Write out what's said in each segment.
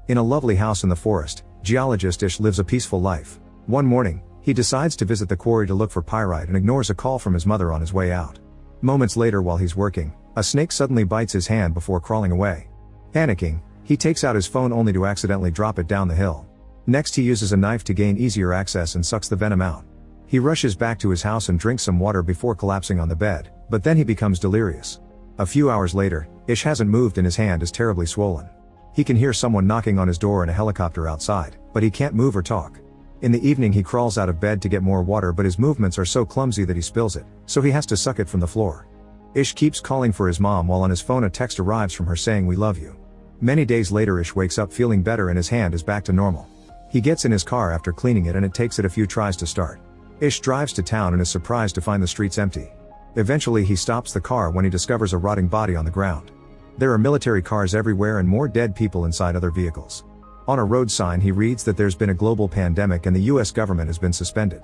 In a lovely house in the forest, geologist Ish lives a peaceful life. One morning, he decides to visit the quarry to look for pyrite and ignores a call from his mother on his way out. Moments later, while he's working, a snake suddenly bites his hand before crawling away. Panicking, he takes out his phone only to accidentally drop it down the hill. Next, he uses a knife to gain easier access and sucks the venom out. He rushes back to his house and drinks some water before collapsing on the bed, but then he becomes delirious. A few hours later, Ish hasn't moved and his hand is terribly swollen. He can hear someone knocking on his door and a helicopter outside, but he can't move or talk. In the evening, he crawls out of bed to get more water, but his movements are so clumsy that he spills it, so he has to suck it from the floor. Ish keeps calling for his mom while on his phone a text arrives from her saying "we love you." Many days later, Ish wakes up feeling better and his hand is back to normal. He gets in his car after cleaning it and it takes it a few tries to start. Ish drives to town and is surprised to find the streets empty. Eventually he stops the car when he discovers a rotting body on the ground. There are military cars everywhere and more dead people inside other vehicles. On a road sign he reads that there's been a global pandemic and the US government has been suspended.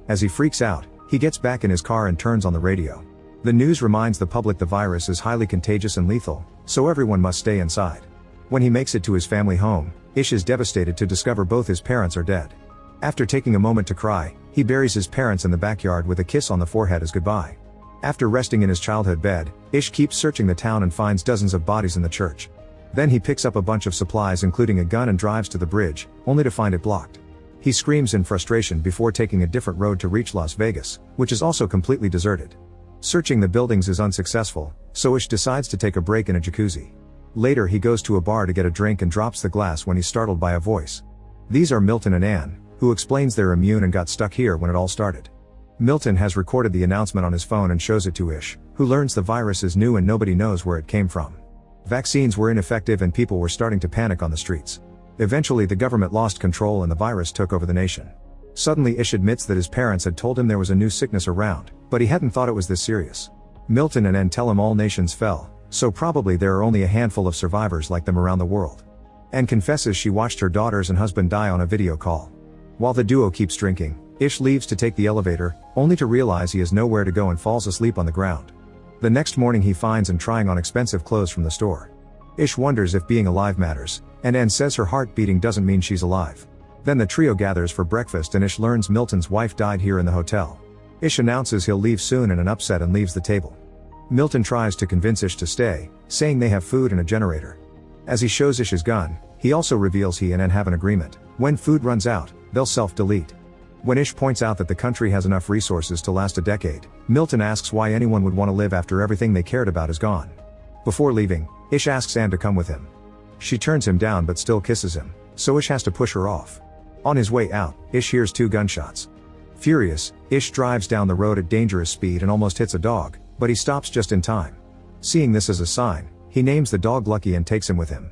As he freaks out, he gets back in his car and turns on the radio. The news reminds the public the virus is highly contagious and lethal, so everyone must stay inside. When he makes it to his family home, Ish is devastated to discover both his parents are dead. After taking a moment to cry, he buries his parents in the backyard with a kiss on the forehead as goodbye. After resting in his childhood bed, Ish keeps searching the town and finds dozens of bodies in the church. Then he picks up a bunch of supplies including a gun and drives to the bridge, only to find it blocked. He screams in frustration before taking a different road to reach Las Vegas, which is also completely deserted. Searching the buildings is unsuccessful, so Ish decides to take a break in a jacuzzi. Later he goes to a bar to get a drink and drops the glass when he's startled by a voice. These are Milton and Anne, who explains they're immune and got stuck here when it all started. Milton has recorded the announcement on his phone and shows it to Ish, who learns the virus is new and nobody knows where it came from. Vaccines were ineffective and people were starting to panic on the streets. Eventually the government lost control and the virus took over the nation. Suddenly Ish admits that his parents had told him there was a new sickness around, but he hadn't thought it was this serious. Milton and Anne tell him all nations fell, so probably there are only a handful of survivors like them around the world. Anne confesses she watched her daughters and husband die on a video call. While the duo keeps drinking, Ish leaves to take the elevator, only to realize he has nowhere to go and falls asleep on the ground. The next morning he finds Anne trying on expensive clothes from the store. Ish wonders if being alive matters, and Anne says her heart beating doesn't mean she's alive. Then the trio gathers for breakfast and Ish learns Milton's wife died here in the hotel. Ish announces he'll leave soon in an upset and leaves the table. Milton tries to convince Ish to stay, saying they have food and a generator. As he shows Ish his gun, he also reveals he and Anne have an agreement: when food runs out, they'll self-delete. When Ish points out that the country has enough resources to last a decade, Milton asks why anyone would want to live after everything they cared about is gone. Before leaving, Ish asks Anne to come with him. She turns him down but still kisses him, so Ish has to push her off. On his way out, Ish hears 2 gunshots. Furious, Ish drives down the road at dangerous speed and almost hits a dog, but he stops just in time. Seeing this as a sign, he names the dog Lucky and takes him with him.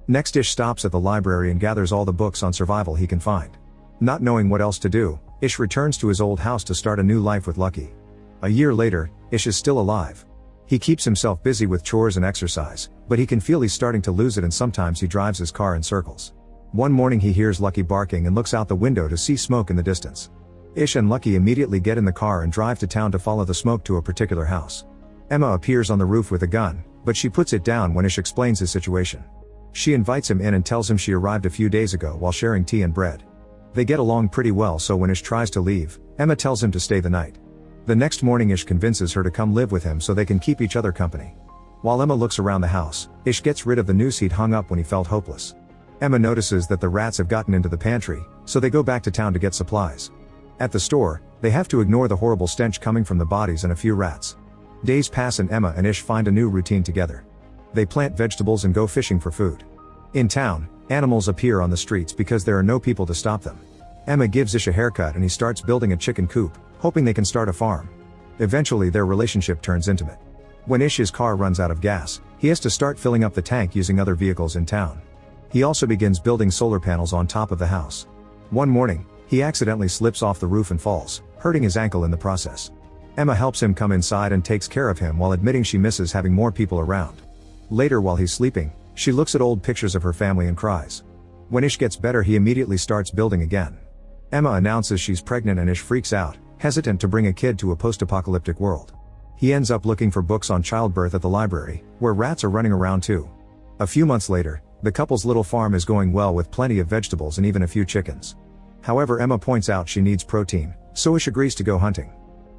Next, Ish stops at the library and gathers all the books on survival he can find. Not knowing what else to do, Ish returns to his old house to start a new life with Lucky. A year later, Ish is still alive. He keeps himself busy with chores and exercise, but he can feel he's starting to lose it and sometimes he drives his car in circles. One morning he hears Lucky barking and looks out the window to see smoke in the distance. Ish and Lucky immediately get in the car and drive to town to follow the smoke to a particular house. Emma appears on the roof with a gun, but she puts it down when Ish explains his situation. She invites him in and tells him she arrived a few days ago while sharing tea and bread. They get along pretty well, so when Ish tries to leave, Emma tells him to stay the night. The next morning Ish convinces her to come live with him so they can keep each other company. While Emma looks around the house, Ish gets rid of the noose he'd hung up when he felt hopeless. Emma notices that the rats have gotten into the pantry, so they go back to town to get supplies. At the store, they have to ignore the horrible stench coming from the bodies and a few rats. Days pass and Emma and Ish find a new routine together. They plant vegetables and go fishing for food. In town, animals appear on the streets because there are no people to stop them. Emma gives Ish a haircut and he starts building a chicken coop, hoping they can start a farm. Eventually their relationship turns intimate. When Ish's car runs out of gas, he has to start filling up the tank using other vehicles in town. He also begins building solar panels on top of the house. One morning, he accidentally slips off the roof and falls, hurting his ankle in the process. Emma helps him come inside and takes care of him while admitting she misses having more people around. Later, while he's sleeping, she looks at old pictures of her family and cries. When Ish gets better, he immediately starts building again. Emma announces she's pregnant and Ish freaks out, hesitant to bring a kid to a post-apocalyptic world. He ends up looking for books on childbirth at the library, where rats are running around too. A few months later, The couple's little farm is going well with plenty of vegetables and even a few chickens. However, Emma points out she needs protein, so Ish agrees to go hunting.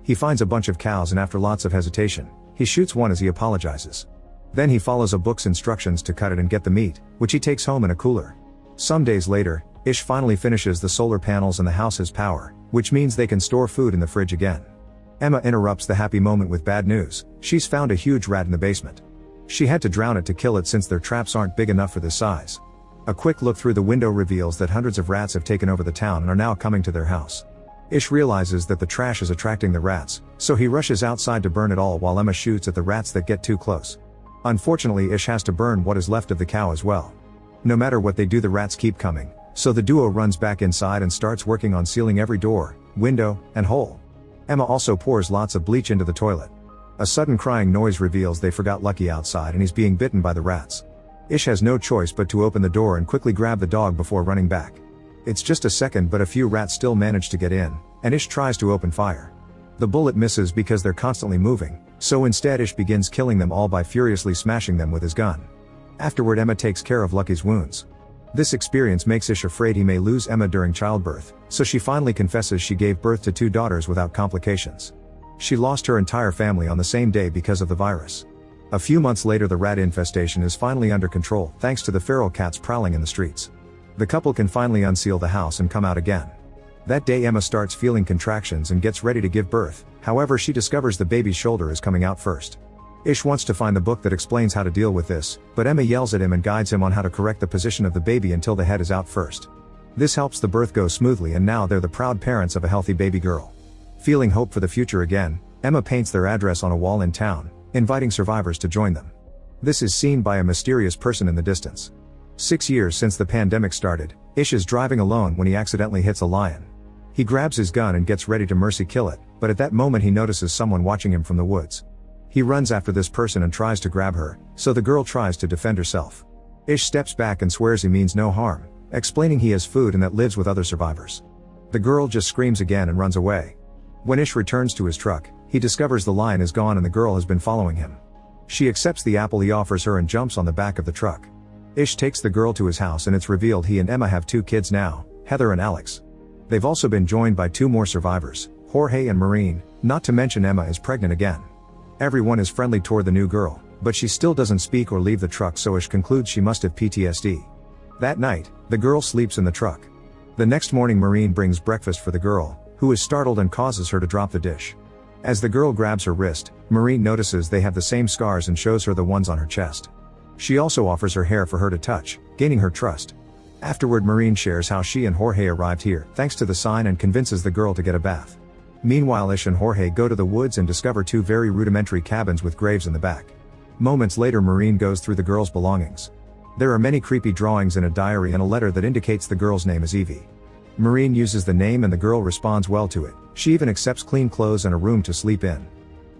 He finds a bunch of cows and after lots of hesitation, he shoots one as he apologizes. Then he follows a book's instructions to cut it and get the meat, which he takes home in a cooler. Some days later, Ish finally finishes the solar panels and the house has power, which means they can store food in the fridge again. Emma interrupts the happy moment with bad news. She's found a huge rat in the basement. She had to drown it to kill it since their traps aren't big enough for this size. A quick look through the window reveals that hundreds of rats have taken over the town and are now coming to their house. Ish realizes that the trash is attracting the rats, so he rushes outside to burn it all while Emma shoots at the rats that get too close. Unfortunately, Ish has to burn what is left of the cow as well. No matter what they do, the rats keep coming, so the duo runs back inside and starts working on sealing every door, window, and hole. Emma also pours lots of bleach into the toilet. A sudden crying noise reveals they forgot Lucky outside and he's being bitten by the rats. Ish has no choice but to open the door and quickly grab the dog before running back. It's just a second, but a few rats still manage to get in, and Ish tries to open fire. The bullet misses because they're constantly moving, so instead Ish begins killing them all by furiously smashing them with his gun. Afterward, Emma takes care of Lucky's wounds. This experience makes Ish afraid he may lose Emma during childbirth, so she finally confesses she gave birth to 2 daughters without complications. She lost her entire family on the same day because of the virus. A few months later, the rat infestation is finally under control thanks to the feral cats prowling in the streets. The couple can finally unseal the house and come out again. That day, Emma starts feeling contractions and gets ready to give birth. However, she discovers the baby's shoulder is coming out first. Ish wants to find the book that explains how to deal with this, but Emma yells at him and guides him on how to correct the position of the baby until the head is out first. This helps the birth go smoothly, and now they're the proud parents of a healthy baby girl. Feeling hope for the future again, Emma paints their address on a wall in town, inviting survivors to join them. This is seen by a mysterious person in the distance. 6 years since the pandemic started, Ish is driving alone when he accidentally hits a lion. He grabs his gun and gets ready to mercy kill it, but at that moment he notices someone watching him from the woods. He runs after this person and tries to grab her, so the girl tries to defend herself. Ish steps back and swears he means no harm, explaining he has food and that lives with other survivors. The girl just screams again and runs away. When Ish returns to his truck, he discovers the lion is gone and the girl has been following him. She accepts the apple he offers her and jumps on the back of the truck. Ish takes the girl to his house and it's revealed he and Emma have 2 kids now, Heather and Alex. They've also been joined by 2 more survivors, Jorge and Maureen, not to mention Emma is pregnant again. Everyone is friendly toward the new girl, but she still doesn't speak or leave the truck, so Ish concludes she must have PTSD. That night, the girl sleeps in the truck. The next morning, Maureen brings breakfast for the girl, who is startled and causes her to drop the dish. As the girl grabs her wrist, Maureen notices they have the same scars and shows her the ones on her chest. She also offers her hair for her to touch, gaining her trust. Afterward, Maureen shares how she and Jorge arrived here thanks to the sign and convinces the girl to get a bath. Meanwhile, Ish and Jorge go to the woods and discover 2 very rudimentary cabins with graves in the back. Moments later, Maureen goes through the girl's belongings. There are many creepy drawings in a diary and a letter that indicates the girl's name is Evie. Maureen uses the name and the girl responds well to it. She even accepts clean clothes and a room to sleep in.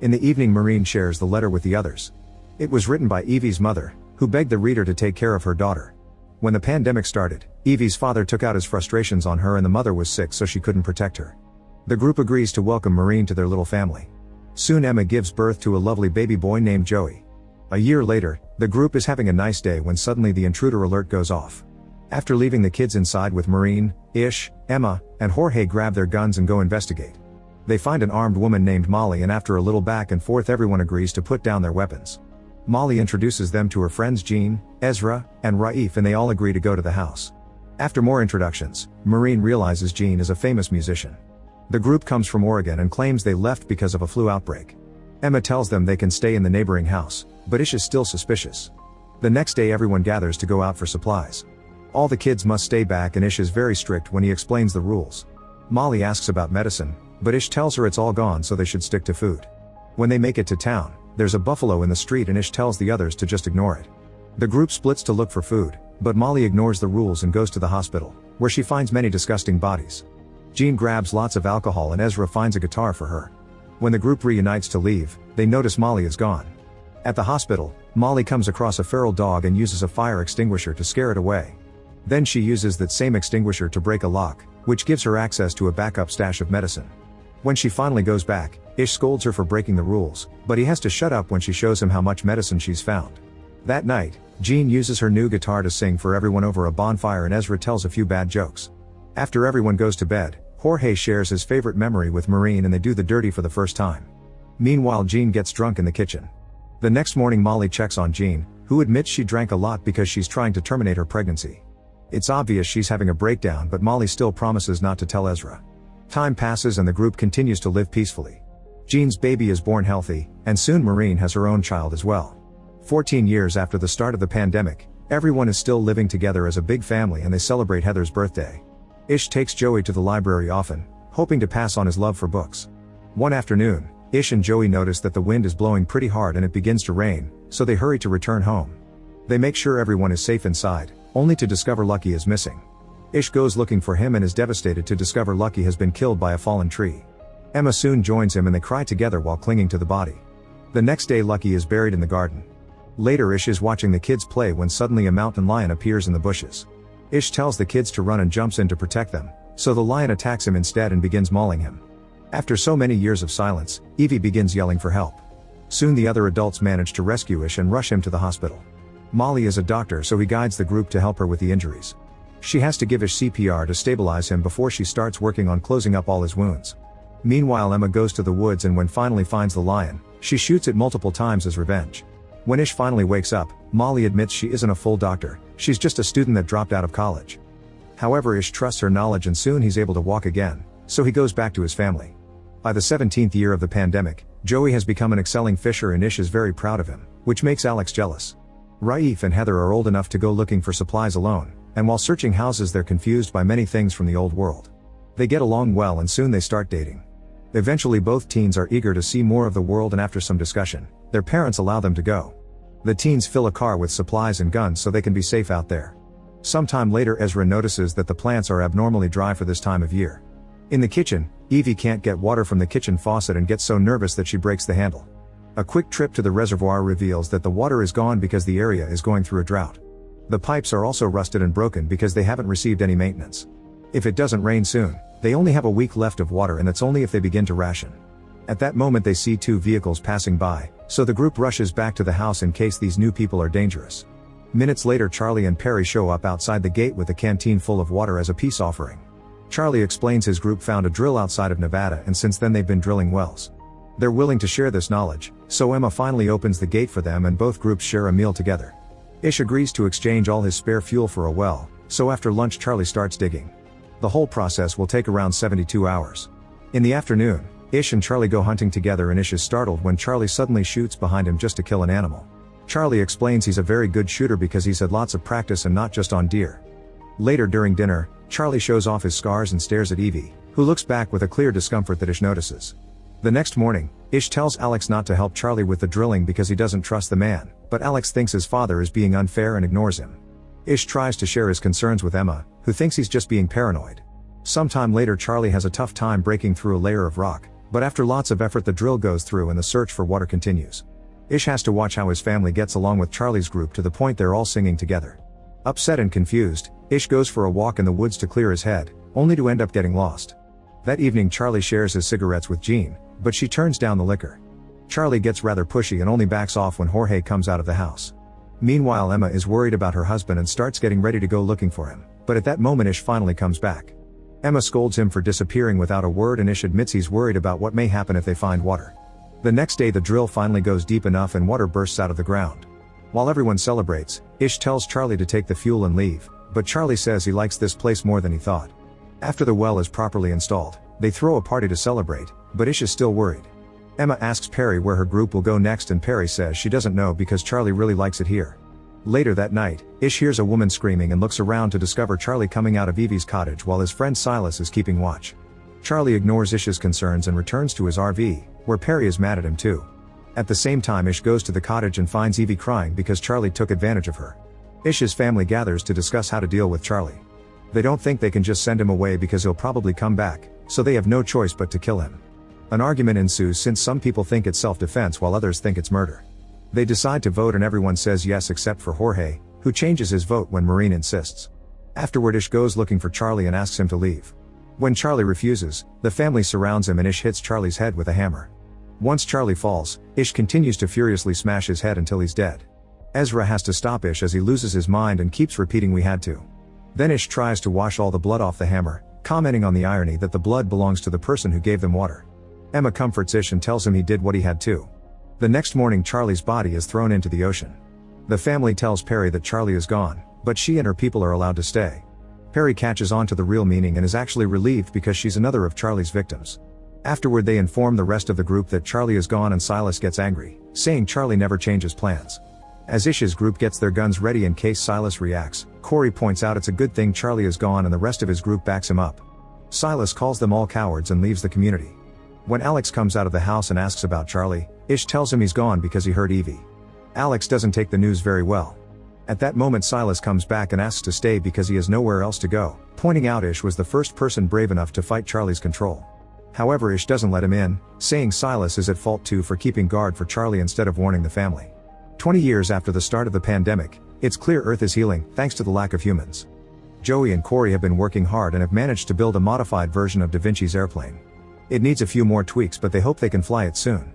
In the evening, Maureen shares the letter with the others. It was written by Evie's mother, who begged the reader to take care of her daughter. When the pandemic started, Evie's father took out his frustrations on her and the mother was sick, so she couldn't protect her. The group agrees to welcome Maureen to their little family. Soon Emma gives birth to a lovely baby boy named Joey. A year later, the group is having a nice day when suddenly the intruder alert goes off. After leaving the kids inside with Maureen, Ish, Emma, and Jorge grab their guns and go investigate. They find an armed woman named Molly, and after a little back and forth, everyone agrees to put down their weapons. Molly introduces them to her friends Jean, Ezra, and Raif, and they all agree to go to the house. After more introductions, Maureen realizes Jean is a famous musician. The group comes from Oregon and claims they left because of a flu outbreak. Emma tells them they can stay in the neighboring house, but Ish is still suspicious. The next day, everyone gathers to go out for supplies. All the kids must stay back and Ish is very strict when he explains the rules. Molly asks about medicine, but Ish tells her it's all gone, so they should stick to food. When they make it to town, there's a buffalo in the street and Ish tells the others to just ignore it. The group splits to look for food, but Molly ignores the rules and goes to the hospital, where she finds many disgusting bodies. Jean grabs lots of alcohol and Ezra finds a guitar for her. When the group reunites to leave, they notice Molly is gone. At the hospital, Molly comes across a feral dog and uses a fire extinguisher to scare it away. Then she uses that same extinguisher to break a lock, which gives her access to a backup stash of medicine. When she finally goes back, Ish scolds her for breaking the rules, but he has to shut up when she shows him how much medicine she's found. That night, Jean uses her new guitar to sing for everyone over a bonfire and Ezra tells a few bad jokes. After everyone goes to bed, Jorge shares his favorite memory with Maureen and they do the dirty for the first time. Meanwhile, Jean gets drunk in the kitchen. The next morning, Molly checks on Jean, who admits she drank a lot because she's trying to terminate her pregnancy. It's obvious she's having a breakdown, but Molly still promises not to tell Ezra. Time passes and the group continues to live peacefully. Jean's baby is born healthy, and soon Maureen has her own child as well. 14 years after the start of the pandemic, everyone is still living together as a big family and they celebrate Heather's birthday. Ish takes Joey to the library often, hoping to pass on his love for books. One afternoon, Ish and Joey notice that the wind is blowing pretty hard and it begins to rain, so they hurry to return home. They make sure everyone is safe inside, only to discover Lucky is missing. Ish goes looking for him and is devastated to discover Lucky has been killed by a fallen tree. Emma soon joins him and they cry together while clinging to the body. The next day, Lucky is buried in the garden. Later, Ish is watching the kids play when suddenly a mountain lion appears in the bushes. Ish tells the kids to run and jumps in to protect them, so the lion attacks him instead and begins mauling him. After so many years of silence, Evie begins yelling for help. Soon the other adults manage to rescue Ish and rush him to the hospital. Molly is a doctor, so he guides the group to help her with the injuries. She has to give Ish CPR to stabilize him before she starts working on closing up all his wounds. Meanwhile, Emma goes to the woods and when finally finds the lion, she shoots it multiple times as revenge. When Ish finally wakes up, Molly admits she isn't a full doctor, she's just a student that dropped out of college. However, Ish trusts her knowledge and soon he's able to walk again, so he goes back to his family. By the 17th year of the pandemic, Joey has become an excelling fisher and Ish is very proud of him, which makes Alex jealous. Raif and Heather are old enough to go looking for supplies alone, and while searching houses they're confused by many things from the old world. They get along well and soon they start dating. Eventually both teens are eager to see more of the world and after some discussion, their parents allow them to go. The teens fill a car with supplies and guns so they can be safe out there. Sometime later, Ezra notices that the plants are abnormally dry for this time of year. In the kitchen, Evie can't get water from the kitchen faucet and gets so nervous that she breaks the handle. A quick trip to the reservoir reveals that the water is gone because the area is going through a drought. The pipes are also rusted and broken because they haven't received any maintenance. If it doesn't rain soon, they only have a week left of water and that's only if they begin to ration. At that moment they see two vehicles passing by, so the group rushes back to the house in case these new people are dangerous. Minutes later, Charlie and Perry show up outside the gate with a canteen full of water as a peace offering. Charlie explains his group found a drill outside of Nevada and since then they've been drilling wells. They're willing to share this knowledge, so Emma finally opens the gate for them and both groups share a meal together. Ish agrees to exchange all his spare fuel for a well, so after lunch Charlie starts digging. The whole process will take around 72 hours. In the afternoon, Ish and Charlie go hunting together and Ish is startled when Charlie suddenly shoots behind him just to kill an animal. Charlie explains he's a very good shooter because he's had lots of practice and not just on deer. Later during dinner, Charlie shows off his scars and stares at Evie, who looks back with a clear discomfort that Ish notices. The next morning, Ish tells Alex not to help Charlie with the drilling because he doesn't trust the man, but Alex thinks his father is being unfair and ignores him. Ish tries to share his concerns with Emma, who thinks he's just being paranoid. Sometime later, Charlie has a tough time breaking through a layer of rock, but after lots of effort the drill goes through and the search for water continues. Ish has to watch how his family gets along with Charlie's group to the point they're all singing together. Upset and confused, Ish goes for a walk in the woods to clear his head, only to end up getting lost. That evening Charlie shares his cigarettes with Jean, but she turns down the liquor. Charlie gets rather pushy and only backs off when Jorge comes out of the house. Meanwhile, Emma is worried about her husband and starts getting ready to go looking for him, but at that moment Ish finally comes back. Emma scolds him for disappearing without a word and Ish admits he's worried about what may happen if they find water. The next day the drill finally goes deep enough and water bursts out of the ground. While everyone celebrates, Ish tells Charlie to take the fuel and leave, but Charlie says he likes this place more than he thought. After the well is properly installed, they throw a party to celebrate, but Ish is still worried. Emma asks Perry where her group will go next and Perry says she doesn't know because Charlie really likes it here. Later that night, Ish hears a woman screaming and looks around to discover Charlie coming out of Evie's cottage while his friend Silas is keeping watch. Charlie ignores Ish's concerns and returns to his RV, where Perry is mad at him too. At the same time Ish goes to the cottage and finds Evie crying because Charlie took advantage of her. Ish's family gathers to discuss how to deal with Charlie. They don't think they can just send him away because he'll probably come back, so they have no choice but to kill him. An argument ensues since some people think it's self-defense while others think it's murder. They decide to vote and everyone says yes except for Jorge, who changes his vote when Maureen insists. Afterward Ish goes looking for Charlie and asks him to leave. When Charlie refuses, the family surrounds him and Ish hits Charlie's head with a hammer. Once Charlie falls, Ish continues to furiously smash his head until he's dead. Ezra has to stop Ish as he loses his mind and keeps repeating "we had to." Then Ish tries to wash all the blood off the hammer, commenting on the irony that the blood belongs to the person who gave them water. Emma comforts Ish and tells him he did what he had to. The next morning Charlie's body is thrown into the ocean. The family tells Perry that Charlie is gone, but she and her people are allowed to stay. Perry catches on to the real meaning and is actually relieved because she's another of Charlie's victims. Afterward they inform the rest of the group that Charlie is gone and Silas gets angry, saying Charlie never changes plans. As Ish's group gets their guns ready in case Silas reacts, Corey points out it's a good thing Charlie is gone and the rest of his group backs him up. Silas calls them all cowards and leaves the community. When Alex comes out of the house and asks about Charlie, Ish tells him he's gone because he heard Evie. Alex doesn't take the news very well. At that moment Silas comes back and asks to stay because he has nowhere else to go, pointing out Ish was the first person brave enough to fight Charlie's control. However, Ish doesn't let him in, saying Silas is at fault too for keeping guard for Charlie instead of warning the family. 20 years after the start of the pandemic, it's clear Earth is healing, thanks to the lack of humans. Joey and Corey have been working hard and have managed to build a modified version of Da Vinci's airplane. It needs a few more tweaks, but they hope they can fly it soon.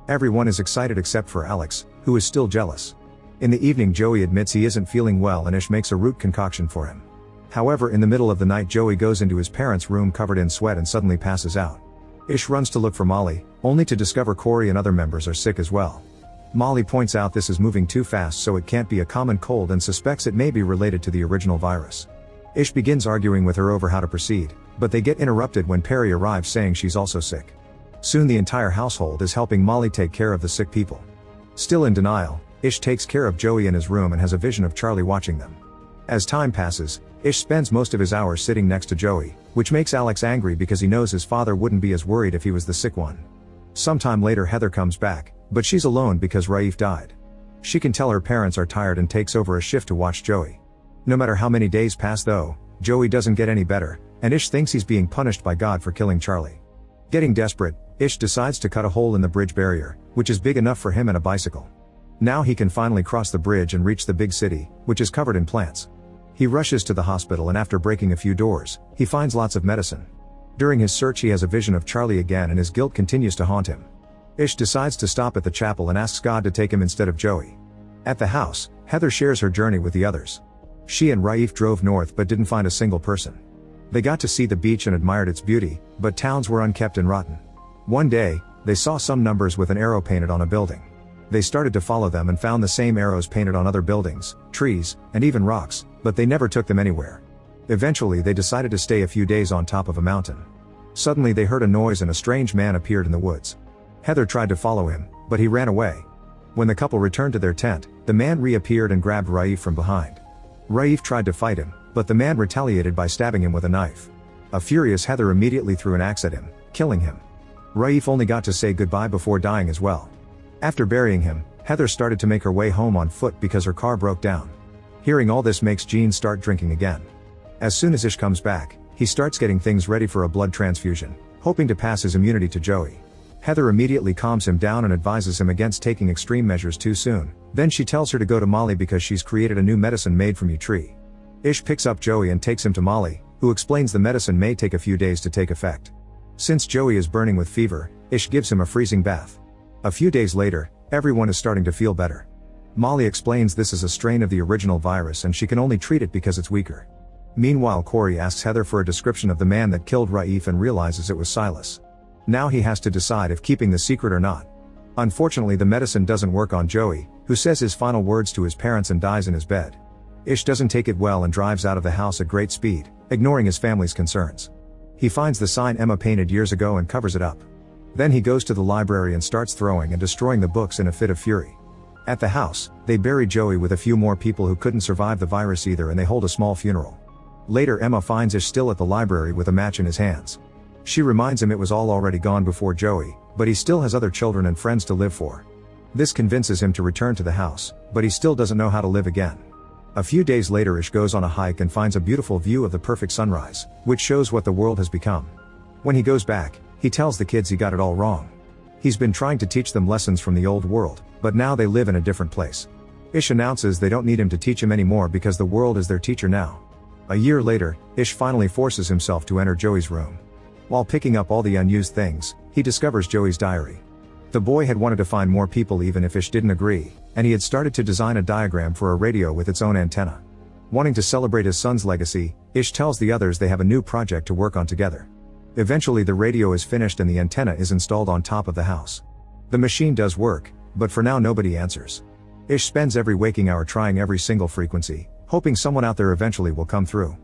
Everyone is excited except for Alex, who is still jealous. In the evening Joey admits he isn't feeling well and Ish makes a root concoction for him. However, in the middle of the night Joey goes into his parents' room covered in sweat and suddenly passes out. Ish runs to look for Molly, only to discover Corey and other members are sick as well. Molly points out this is moving too fast so it can't be a common cold and suspects it may be related to the original virus. Ish begins arguing with her over how to proceed, but they get interrupted when Perry arrives saying she's also sick. Soon the entire household is helping Molly take care of the sick people. Still in denial, Ish takes care of Joey in his room and has a vision of Charlie watching them. As time passes, Ish spends most of his hours sitting next to Joey, which makes Alex angry because he knows his father wouldn't be as worried if he was the sick one. Sometime later Heather comes back, but she's alone because Raif died. She can tell her parents are tired and takes over a shift to watch Joey. No matter how many days pass though, Joey doesn't get any better, and Ish thinks he's being punished by God for killing Charlie. Getting desperate, Ish decides to cut a hole in the bridge barrier, which is big enough for him and a bicycle. Now he can finally cross the bridge and reach the big city, which is covered in plants. He rushes to the hospital and after breaking a few doors, he finds lots of medicine. During his search he has a vision of Charlie again and his guilt continues to haunt him. Ish decides to stop at the chapel and asks God to take him instead of Joey. At the house, Heather shares her journey with the others. She and Raif drove north but didn't find a single person. They got to see the beach and admired its beauty, but towns were unkept and rotten. One day, they saw some numbers with an arrow painted on a building. They started to follow them and found the same arrows painted on other buildings, trees, and even rocks, but they never took them anywhere. Eventually they decided to stay a few days on top of a mountain. Suddenly they heard a noise and a strange man appeared in the woods. Heather tried to follow him, but he ran away. When the couple returned to their tent, the man reappeared and grabbed Raif from behind. Raif tried to fight him, but the man retaliated by stabbing him with a knife. A furious Heather immediately threw an axe at him, killing him. Raif only got to say goodbye before dying as well. After burying him, Heather started to make her way home on foot because her car broke down. Hearing all this makes Gene start drinking again. As soon as Ish comes back, he starts getting things ready for a blood transfusion, hoping to pass his immunity to Joey. Heather immediately calms him down and advises him against taking extreme measures too soon. Then she tells her to go to Molly because she's created a new medicine made from U-Tree. Ish picks up Joey and takes him to Molly, who explains the medicine may take a few days to take effect. Since Joey is burning with fever, Ish gives him a freezing bath. A few days later, everyone is starting to feel better. Molly explains this is a strain of the original virus and she can only treat it because it's weaker. Meanwhile Corey asks Heather for a description of the man that killed Raif and realizes it was Silas. Now he has to decide if keeping the secret or not. Unfortunately the medicine doesn't work on Joey, who says his final words to his parents and dies in his bed. Ish doesn't take it well and drives out of the house at great speed, ignoring his family's concerns. He finds the sign Emma painted years ago and covers it up. Then he goes to the library and starts throwing and destroying the books in a fit of fury. At the house, they bury Joey with a few more people who couldn't survive the virus either and they hold a small funeral. Later Emma finds Ish still at the library with a match in his hands. She reminds him it was all already gone before Joey, but he still has other children and friends to live for. This convinces him to return to the house, but he still doesn't know how to live again. A few days later Ish goes on a hike and finds a beautiful view of the perfect sunrise, which shows what the world has become. When he goes back, he tells the kids he got it all wrong. He's been trying to teach them lessons from the old world, but now they live in a different place. Ish announces they don't need him to teach him anymore because the world is their teacher now. A year later, Ish finally forces himself to enter Joey's room. While picking up all the unused things, he discovers Joey's diary. The boy had wanted to find more people even if Ish didn't agree, and he had started to design a diagram for a radio with its own antenna. Wanting to celebrate his son's legacy, Ish tells the others they have a new project to work on together. Eventually the radio is finished and the antenna is installed on top of the house. The machine does work, but for now nobody answers. Ish spends every waking hour trying every single frequency, hoping someone out there eventually will come through.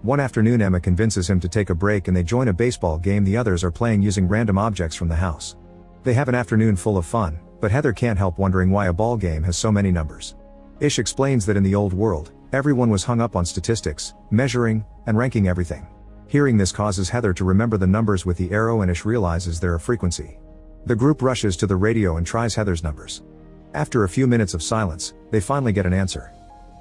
One afternoon Emma convinces him to take a break and they join a baseball game the others are playing using random objects from the house. They have an afternoon full of fun, but Heather can't help wondering why a ball game has so many numbers. Ish explains that in the old world, everyone was hung up on statistics, measuring, and ranking everything. Hearing this causes Heather to remember the numbers with the arrow and Ish realizes they're a frequency. The group rushes to the radio and tries Heather's numbers. After a few minutes of silence, they finally get an answer.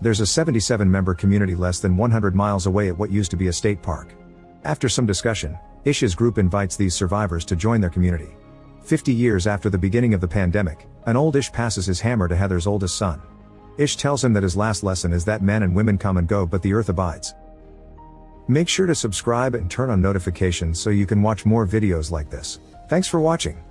There's a 77-member community less than 100 miles away at what used to be a state park. After some discussion, Ish's group invites these survivors to join their community. 50 years after the beginning of the pandemic, an old Ish passes his hammer to Heather's oldest son. Ish tells him that his last lesson is that men and women come and go but the earth abides. Make sure to subscribe and turn on notifications so you can watch more videos like this. Thanks for watching.